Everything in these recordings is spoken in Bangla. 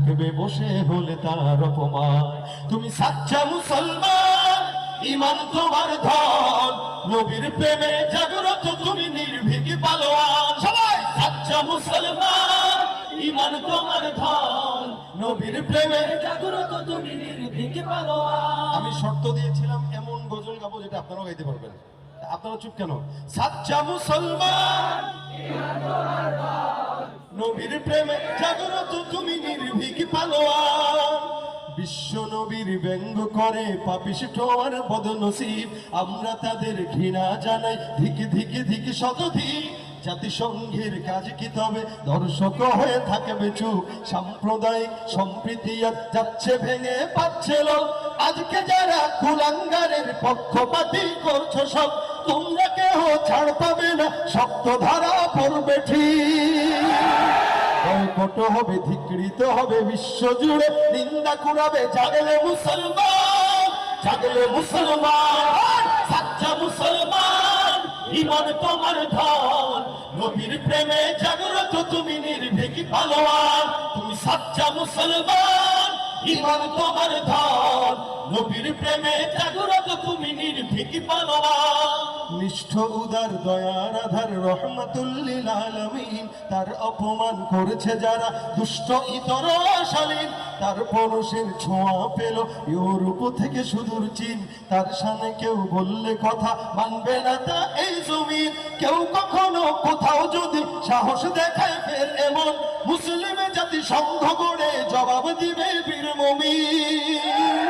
ভেবে বসে হলে তার অপমান। তুমি সাচ্চা মুসলমান, ইমান তোমার ধন, নবীর প্রেমে জাগ্রত তুমি নির্ভীক পালোয়ান। সবাই সাচ্চা মুসলমান, ইমান তোমার ধন, নবীর প্রেমে জাগ্রত তুমি নির্ভীক পালোয়ান। আমি শর্ত দিয়েছিলাম এমন গজল গাবো যেটা আপনারাও গাইতে পারবেন। আপনারা চুপ কেন? সাচ্চা মুসলমান, নবীর প্রেমে জাগ্রত তুমি নির্ভীক পালোয়ান। বিশ্ব নবীর ব্যঙ্গ করে পাপিষ্ঠ আর বদনসিব, আমরা তাদের ঘৃণা জানাই ধিকি ধিকি ধিকি শতধিক। জাতিসংঘের কাজ কি তবে দর্শক হয়ে থাকবে চুপ? সাম্প্রদায়িক সম্প্রীতি আর যাচ্ছে ভেঙে পাচ্ছে লোক। আজকে যারা কুলাঙ্গারের পক্ষপাতী করছো সব, তোমরা কেহ ছাড় পাবে না, শক্ত ধারা পড়বে ঠিক। বয়কট হবে, ধিকৃত হবে বিশ্ব জুড়ে, নিন্দা কুড়াবে জাগলে মুসলমান, জাগলে মুসলমান। সাচ্চা মুসলমান, ইমান তোমার ধন, নবীর প্রেমে জাগ্রত তুমি নির্ভীক পালোয়ান। তুমি সাচ্চা মুসলমান, ইমান তোমার ধন, নবীর প্রেমে জাগ্রত তুমি নির্ভীক পালোয়ান। নিষ্ঠ উদার দয়ার আধার রহমাতুল লিল আলামিন, তার অপমান করেছে যারা দুষ্ট ইতর শালীন। তার পরশের ছোঁয়া পেল ইউরোপ থেকে সুদূর চীন, তার সামনে কেউ বললে কথা মানবে না তা এই জমিন। কেউ কখনো কোথাও যদি সাহস দেখায় ফের এমন, মুসলিম জাতি সংঘ গড়ে জবাব দিবে বীর মুমিন।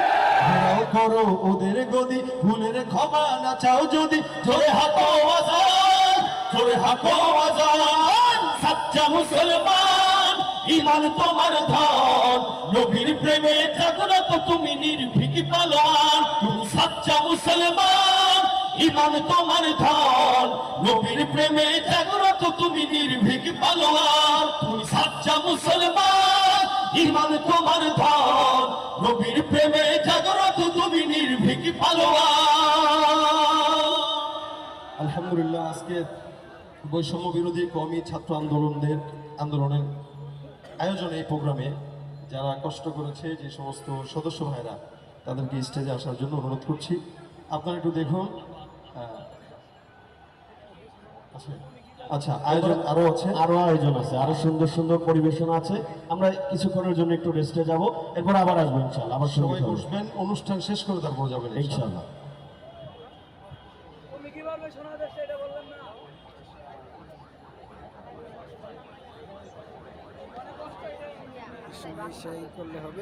ঘেরাও করো ওদের গদি, ভুলের ক্ষমা না চাও যদি, জোরে হাঁকো আজান, জোরে হাঁকো আজান। সাচ্চা মুসলমান, ইমান তোমার ধন, নবীর প্রেমে জাগ্রত তুমি নির্ভীক পালোয়ান। তুমি সাচ্চা মুসলমান, ইমান তোমার ধন, নবীর প্রেমে জাগ্রত তুমি নির্ভীক পালোয়ান। তুমি সাচ্চা মুসলমান, ইমান তোমার ধন, নবীর প্রেমে জাগ্রত তুমি নির্ভীক পালোয়ান। আলহামদুলিল্লাহ, আজকে বৈষম্য বিরোধী কওমি ছাত্র আন্দোলনের আয়োজনে এই প্রোগ্রামে যারা কষ্ট করেছে, যে সমস্ত সদস্য ভাইরা, তাদেরকে স্টেজে আসার জন্য অনুরোধ করছি। আপনারা একটু দেখুন। আচ্ছা, আয়োজন আরো আয়োজন আছে, আরো সুন্দর সুন্দর পরিবেশনা আছে। আমরা কিছুক্ষণের জন্য একটু রেস্টে যাব, এরপর আবার আসবো ইনশাআল্লাহ। আবার সবাই বসবেন, অনুষ্ঠান শেষ করে তারপর যাবেন ইনশাআল্লাহ। তুমি কি বলবে শোনা যাচ্ছে এটা বললেন না? সেই করলে হবে।